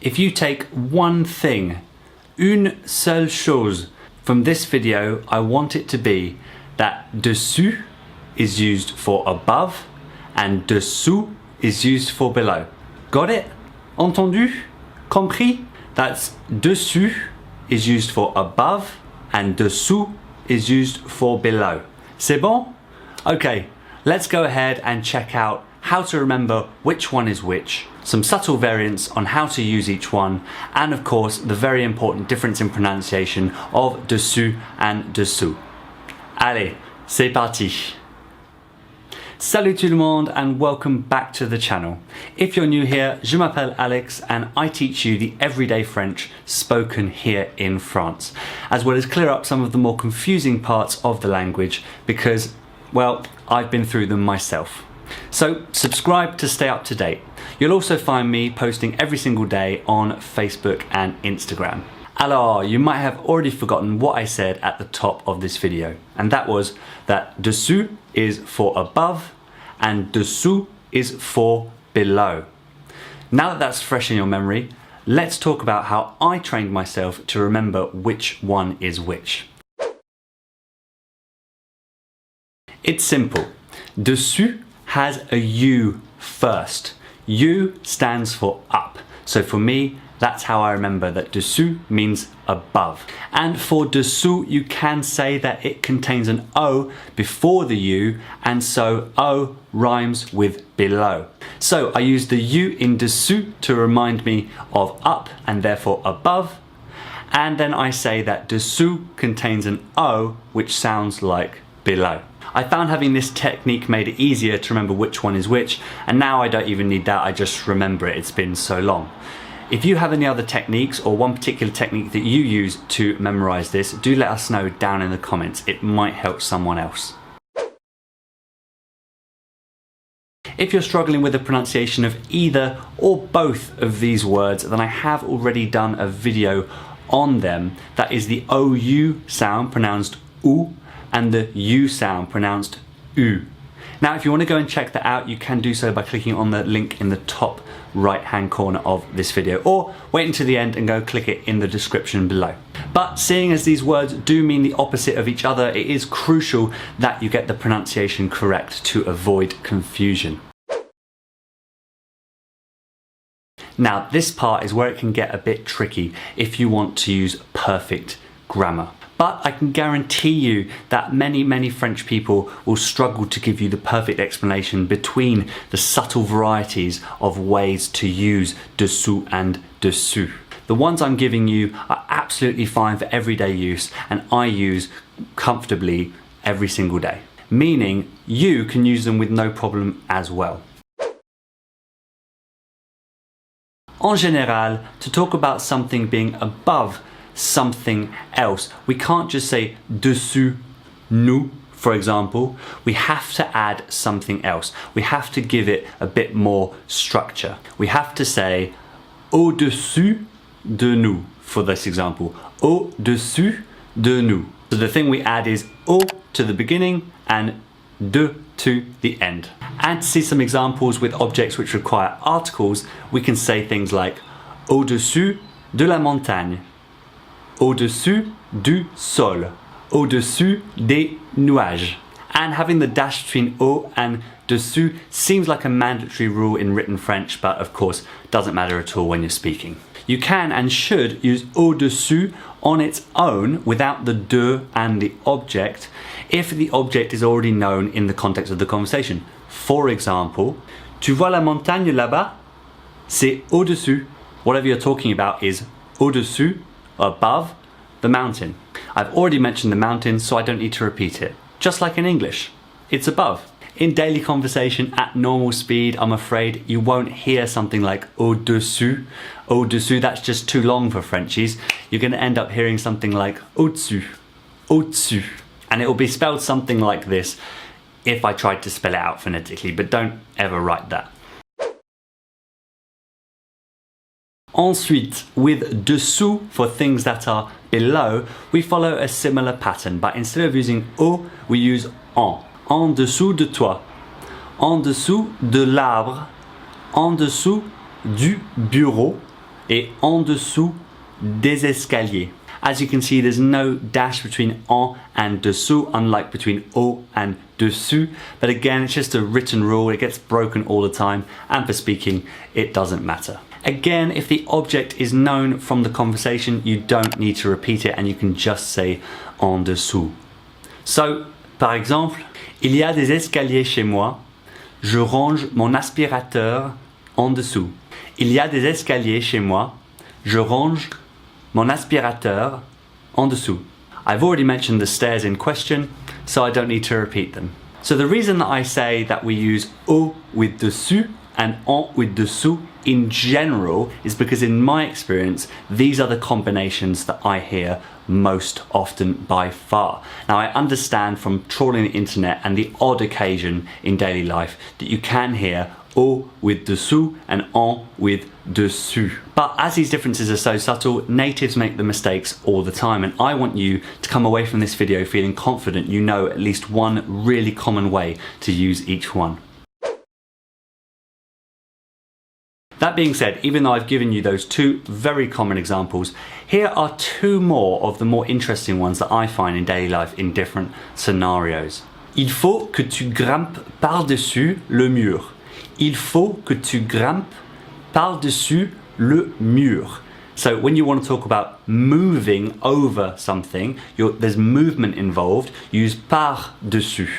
If you take one thing, une seule chose, from this video, I want it to be that dessus is used for above and dessous is used for below. Got it? Entendu? Compris? That's dessus is used for above and dessous is used for below. C'est bon? Okay, let's go ahead and check out how to remember which one is which, some subtle variants on how to use each one, and of course the very important difference in pronunciation of dessus and dessous. Allez, c'est parti! Salut tout le monde and welcome back to the channel. If you're new here, je m'appelle Alex and I teach you the everyday French spoken here in France, as well as clear up some of the more confusing parts of the language because, well, I've been through them myself. So subscribe to stay up to date. You'll also find me posting every single day on Facebook and Instagram. Alors, you might have already forgotten what I said at the top of this video, and that was that dessus is for above and dessous is for below. Now that that's fresh in your memory, let's talk about how I trained myself to remember which one is which. It's simple. Dessus has a U first. U stands for up. So for me, that's how I remember that dessous means above. And for dessous, you can say that it contains an O before the U, and so O rhymes with below. So I use the U in dessous to remind me of up and therefore above. And then I say that dessous contains an O which sounds like below. I found having this technique made it easier to remember which one is which, and now I don't even need that, I just remember it, it's been so long. If you have any other techniques or one particular technique that you use to memorize this, do let us know down in the comments, it might help someone else. If you're struggling with the pronunciation of either or both of these words, then I have already done a video on them. That is the OU sound pronounced OU and the U sound pronounced U. Now if you want to go and check that out, you can do so by clicking on the link in the top right hand corner of this video, or wait until the end and go click it in the description below. But seeing as these words do mean the opposite of each other, it is crucial that you get the pronunciation correct to avoid confusion. Now this part is where it can get a bit tricky if you want to use perfect grammar. But I can guarantee you that many French people will struggle to give you the perfect explanation between the subtle varieties of ways to use dessous and dessous. The ones I'm giving you are absolutely fine for everyday use and I use comfortably every single day, meaning you can use them with no problem as well. En général, to talk about something being above something else, we can't just say dessus nous, for example. We have to add something else. We have to give it a bit more structure. We have to say au-dessus de nous for this example. Au-dessus de nous. So the thing we add is au to the beginning and de to the end. And to see some examples with objects which require articles, we can say things like au-dessus de la montagne, au-dessus du sol, au-dessus des nuages. And having the dash between au and dessus seems like a mandatory rule in written French, but of course doesn't matter at all when you're speaking. You can and should use au-dessus on its own without the de and the object if the object is already known in the context of the conversation. For example, tu vois la montagne là-bas? C'est au-dessus. Whatever you're talking about is au-dessus, above the mountain. I've already mentioned the mountain, so I don't need to repeat it. Just like in English, it's above. In daily conversation at normal speed, I'm afraid you won't hear something like au-dessus. Au-dessus, that's just too long for Frenchies. You're going to end up hearing something like au-dessus, au-dessus. And it will be spelled something like this if I tried to spell it out phonetically, but don't ever write that. Ensuite, with dessous for things that are below, we follow a similar pattern, but instead of using au, we use en. En dessous de toi, en dessous de l'arbre, en dessous du bureau, et en dessous des escaliers. As you can see, there's no dash between en and dessous, unlike between au and dessus. But again, it's just a written rule. It gets broken all the time. And for speaking, it doesn't matter. Again, if the object is known from the conversation, you don't need to repeat it and you can just say en dessous. So, par exemple, il y a des escaliers chez moi. Je range mon aspirateur en dessous. Il y a des escaliers chez moi. Je range mon aspirateur en dessous. I've already mentioned the stairs in question, so I don't need to repeat them. So the reason that I say that we use au with dessus and en with dessous in general is because in my experience, these are the combinations that I hear most often by far. Now I understand from trawling the internet and the odd occasion in daily life that you can hear au with dessous and en with dessus. But as these differences are so subtle, natives make the mistakes all the time, and I want you to come away from this video feeling confident you know at least one really common way to use each one. That being said, even though I've given you those two very common examples, here are two more of the more interesting ones that I find in daily life in different scenarios. Il faut que tu grimpes par-dessus le mur. Il faut que tu grimpes par-dessus le mur. So when you want to talk about moving over something, there's movement involved, use par-dessus.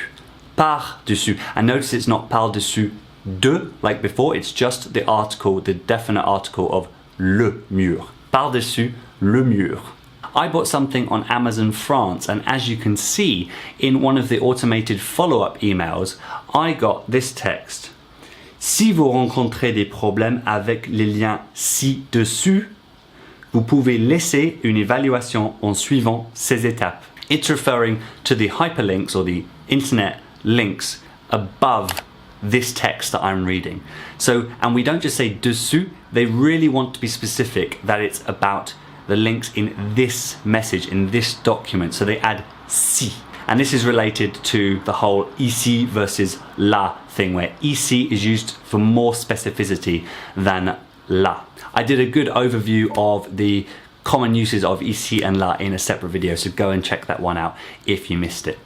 Par-dessus. And notice it's not par-dessus de, like before, it's just the article, the definite article of le mur. Par-dessus le mur. I bought something on Amazon France, and as you can see in one of the automated follow-up emails, I got this text. Si vous rencontrez des problèmes avec les liens ci-dessus, vous pouvez laisser une évaluation en suivant ces étapes. It's referring to the hyperlinks or the internet links above this text that I'm reading. So, and we don't just say dessous, they really want to be specific that it's about the links in this message, in this document. So they add ci. And this is related to the whole ici versus là thing, where ici is used for more specificity than là. I did a good overview of the common uses of ici and là in a separate video, so go and check that one out if you missed it.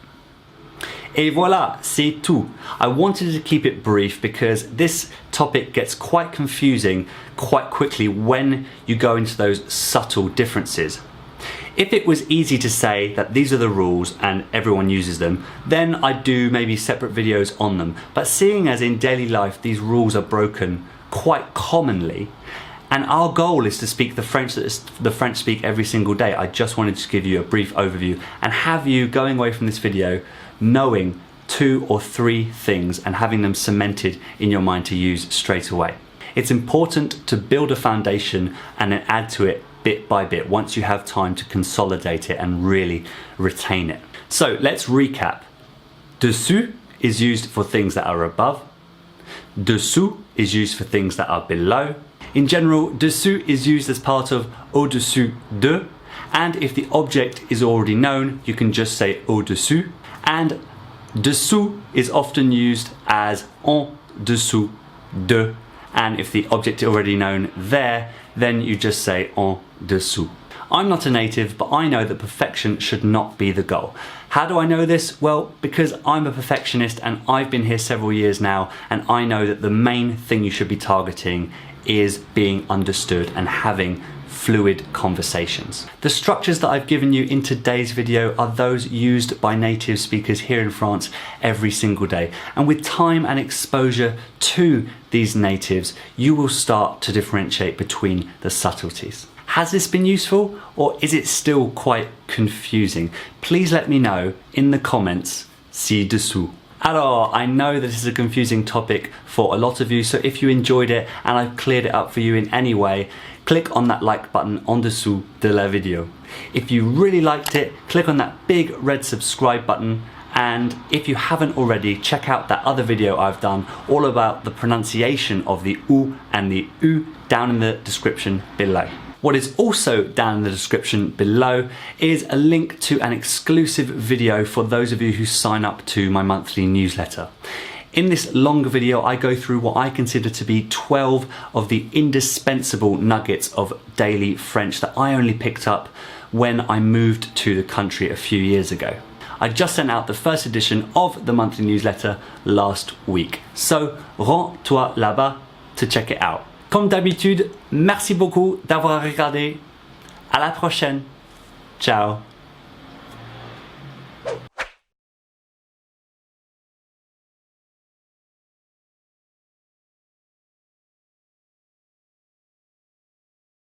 Et voilà, c'est tout. I wanted to keep it brief because this topic gets quite confusing quite quickly when you go into those subtle differences. If it was easy to say that these are the rules and everyone uses them, then I'd do maybe separate videos on them. But seeing as in daily life these rules are broken quite commonly, and our goal is to speak the French that the French speak every single day, I just wanted to give you a brief overview and have you going away from this video knowing 2 or 3 things and having them cemented in your mind to use straight away. It's important to build a foundation and then add to it bit by bit once you have time to consolidate it and really retain it. So let's recap. Dessus is used for things that are above. Dessous is used for things that are below. In general, dessous is used as part of au-dessus de, and if the object is already known, you can just say au-dessus. And dessous is often used as en dessous de, and if the object is already known there, then you just say en dessous. I'm not a native, but I know that perfection should not be the goal. How do I know this? Well, because I'm a perfectionist and I've been here several years now, and I know that the main thing you should be targeting is being understood and having fluid conversations. The structures that I've given you in today's video are those used by native speakers here in France every single day. And with time and exposure to these natives, you will start to differentiate between the subtleties. Has this been useful, or is it still quite confusing? Please let me know in the comments ci-dessous. Alors, I know that this is a confusing topic for a lot of you, so if you enjoyed it and I've cleared it up for you in any way, click on that like button en dessous de la video. If you really liked it, click on that big red subscribe button, and if you haven't already, check out that other video I've done all about the pronunciation of the ou and the u down in the description below. What is also down in the description below is a link to an exclusive video for those of you who sign up to my monthly newsletter. In this longer video, I go through what I consider to be 12 of the indispensable nuggets of daily French that I only picked up when I moved to the country a few years ago. I just sent out the first edition of the monthly newsletter last week. So, rends-toi là-bas to check it out. Comme d'habitude, merci beaucoup d'avoir regardé. À la prochaine. Ciao.